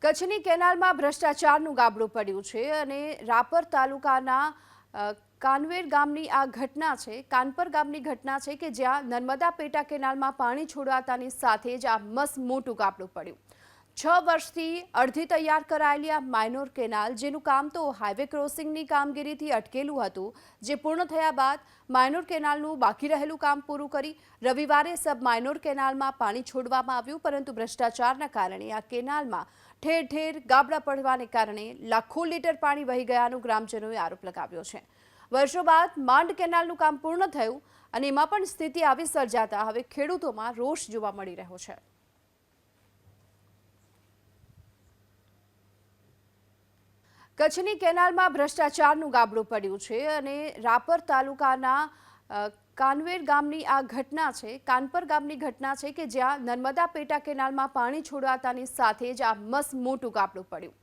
કચ્છની કેનાલમાં ભ્રષ્ટાચારનું ગાબડું પડ્યું છે અને રાપર તાલુકાના કાનવેર ગામની આ ઘટના છે કાનપર ગામની ઘટના છે કે જ્યાં નર્મદા પેટા કેનાલમાં પાણી છોડાતાની સાથે જ આ મસ્ત મોટું ગાબડું પડ્યું। 6 વર્ષથી અડધી તૈયાર કરાયેલી આ માઇનોર કેનાલ જેનું કામ તો હાઈવે ક્રોસિંગની કામગીરીથી અટકેલું હતું, જે પૂર્ણ થયા બાદ માઇનોર કેનાલનું બાકી રહેલું કામ પૂરું કરી રવિવારે સબ માઇનોર કેનાલમાં પાણી છોડવામાં આવ્યું, પરંતુ ભ્રષ્ટાચારના કારણે આ કેનાલમાં ઠેર ઠેર ગાબડા પડવાને કારણે લાખો લીટર પાણી વહી ગયાનું ગ્રામજનોએ આરોપ લગાવ્યો છે। વર્ષો બાદ માંડ કેનાલનું કામ પૂર્ણ થયું અને એમાં પણ સ્થિતિ આવી સર્જાતા હવે ખેડૂતોમાં રોષ જોવા મળી રહ્યો છે। કચ્છની કેનાલમાં ભ્રષ્ટાચારનું ગાબડું પડ્યું છે અને રાપર તાલુકાના કાનવેર ગામની આ ઘટના છે કાનપર ગામની ઘટના છે કે જ્યાં નર્મદા પેટા કેનાલમાં પાણી છોડાતાની સાથે જ આ મસ્ત મોટું ગાબડું પડ્યું।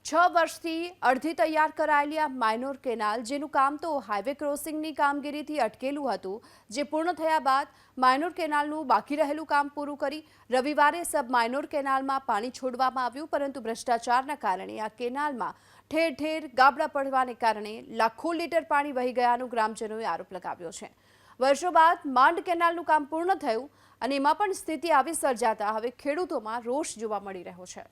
6 વર્ષથી અડધી તૈયાર કરાયેલી આ માઇનોર કેનાલ જેનું કામ તો હાઈવે ક્રોસિંગની કામગીરીથી અટકેલું હતું, જે પૂર્ણ થયા બાદ માઇનોર કેનાલનું બાકી રહેલું કામ પૂરું કરી રવિવારે સબ માઇનોર કેનાલમાં પાણી છોડવામાં આવ્યું, પરંતુ ભ્રષ્ટાચારના કારણે આ કેનાલમાં ઠેર ઠેર ગાબડા પડવાને કારણે લાખો લીટર પાણી વહી ગયાનું ગ્રામજનોએ આરોપ લગાવ્યો છે। વર્ષો બાદ માંડ કેનાલનું કામ પૂર્ણ થયું અને એમાં પણ સ્થિતિ આવી સર્જાતા હવે ખેડૂતોમાં રોષ જોવા મળી રહ્યો છે।